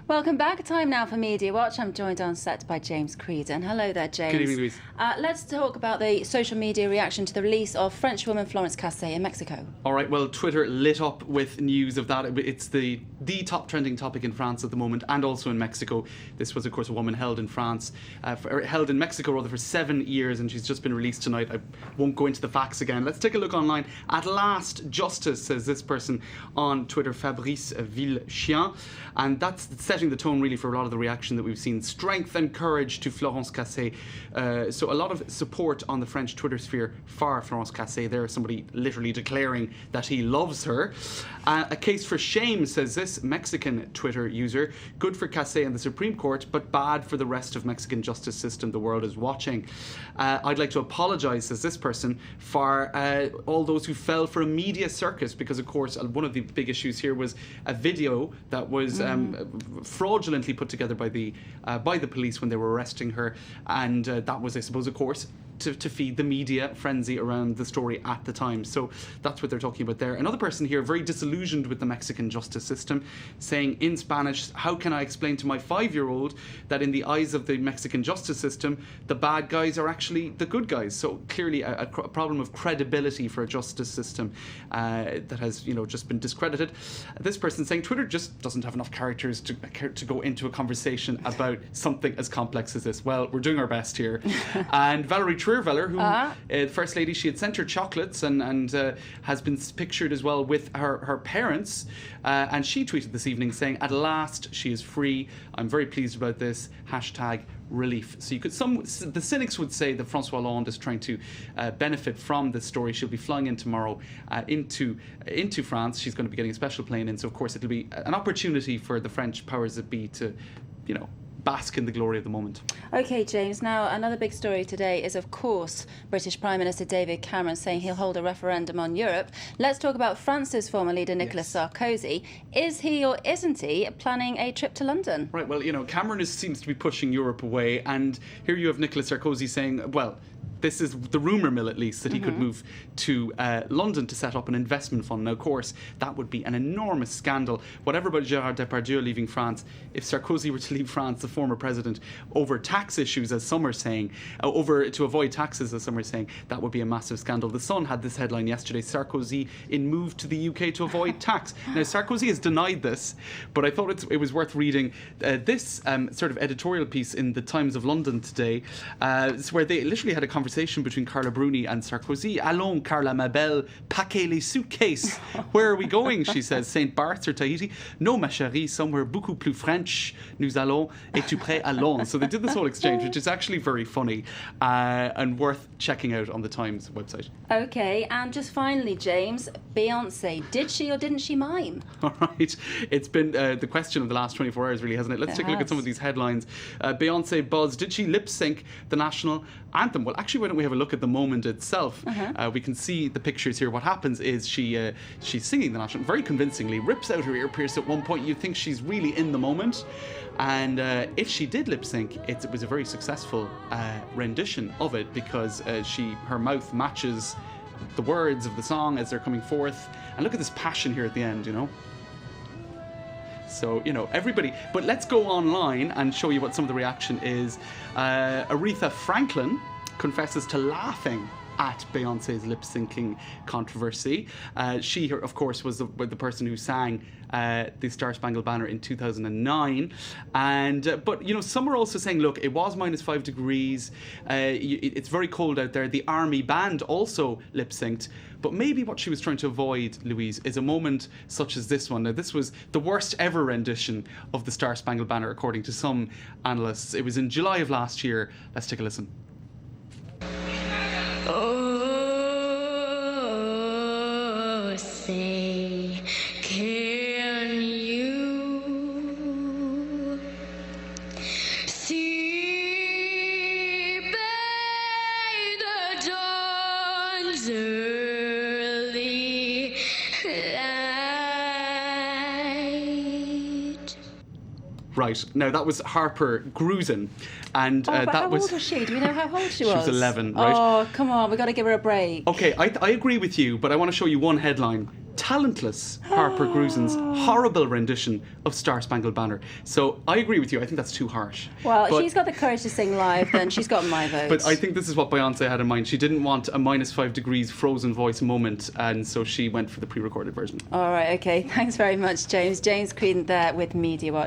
Welcome back. Time now for Media Watch. I'm joined on set by James Creedon. Hello there, James. Good evening, Louise. Let's talk about the social media reaction to the release of French woman Florence Cassé in Mexico. All right, well, Twitter lit up with news of that. It's the top trending topic in France at the moment and also in Mexico. This was, of course, a woman held in held in Mexico rather for 7 years, and she's just been released tonight. I won't go into the facts again. Let's take a look online. At last, justice, says this person on Twitter, Fabrice Villechien, and that's setting the tone really for a lot of the reaction that we've seen. Strength and courage to Florence Cassé. So a lot of support on the French Twitter sphere for Florence Cassé. There's somebody literally declaring that he loves her. A case for shame, says this Mexican Twitter user. Good for Cassé and the Supreme Court, but bad for the rest of Mexican justice system. The world is watching. I'd like to apologise, says this person, for all those who fell for a media circus, because of course one of the big issues here was a video that was fraudulently put together by the police when they were arresting her, and that was, I suppose, of course, to feed the media frenzy around the story at the time. So that's what they're talking about there. Another person here, very disillusioned with the Mexican justice system, saying in Spanish, how can I explain to my 5-year-old that in the eyes of the Mexican justice system, the bad guys are actually the good guys? So clearly a problem of credibility for a justice system that has, just been discredited. This person saying Twitter just doesn't have enough characters to go into a conversation about something as complex as this. Well, we're doing our best here. And Valerie Trierweiler, who First Lady, she had sent her chocolates and has been pictured as well with her parents, and she tweeted this evening saying, at last she is free. I'm very pleased about this. #relief. So the cynics would say that François Hollande is trying to benefit from this story. She'll be flying in tomorrow into France. She's going to be getting a special plane in, so of course it'll be an opportunity for the French powers that be to, bask in the glory of the moment. Okay, James. Now, another big story today is, of course, British Prime Minister David Cameron saying he'll hold a referendum on Europe. Let's talk about France's former leader, Nicolas Sarkozy. Is he or isn't he planning a trip to London? Right, well, Cameron seems to be pushing Europe away, and here you have Nicolas Sarkozy saying, well, this is the rumour mill, at least, that he could move to London to set up an investment fund. Now, of course, that would be an enormous scandal. Whatever about Gérard Depardieu leaving France, if Sarkozy were to leave France, the former president, over tax issues, as some are saying, to avoid taxes, as some are saying, that would be a massive scandal. The Sun had this headline yesterday, Sarkozy in move to the UK to avoid tax. Now, Sarkozy has denied this, but I thought it was worth reading this sort of editorial piece in the Times of London today, where they literally had a conversation between Carla Bruni and Sarkozy. Allons, Carla, ma belle, paquez les suitcases. Where are we going, she says. St. Bart's or Tahiti? No, ma chérie, somewhere beaucoup plus French. Nous allons, es-tu prêt? Allons. So they did this whole exchange, which is actually very funny and worth checking out on the Times website. Okay, and just finally, James, Beyonce, did she or didn't she mime? All right. It's been the question of the last 24 hours, really, hasn't it? Let's take a look at some of these headlines. Beyonce buzz. Did she lip sync the national anthem? Well, actually, why don't we have a look at the moment itself? We can see the pictures here. What happens is she's singing the national very convincingly, rips out her ear pierce at one point. You think she's really in the moment. And if she did lip sync, it was a very successful rendition of it, because her mouth matches the words of the song as they're coming forth. And look at this passion here at the end, So, everybody. But let's go online and show you what some of the reaction is. Aretha Franklin confesses to laughing at Beyonce's lip-syncing controversy. She, of course, was the person who sang the Star Spangled Banner in 2009. But some are also saying, look, it was -5 degrees. It's very cold out there. The Army Band also lip-synced. But maybe what she was trying to avoid, Louise, is a moment such as this one. Now, this was the worst ever rendition of the Star Spangled Banner, according to some analysts. It was in July of last year. Let's take a listen. Oh, say, can you see by the dawn's early light? Right, now that was Harper Grusin, and But that how was... old was she? Do we know how old she was? She was 11, right? Oh, come on, we've got to give her a break. Okay, I agree with you, but I want to show you one headline talentless Harper Gruzen's horrible rendition of Star Spangled Banner. So I agree with you. I think that's too harsh. Well, But- she's got the courage to sing live, then she's got my vote. But I think this is what Beyonce had in mind. She didn't want a -5 degrees frozen voice moment, and so she went for the pre-recorded version. All right, okay. Thanks very much, James. James Creedon there with Media Watch.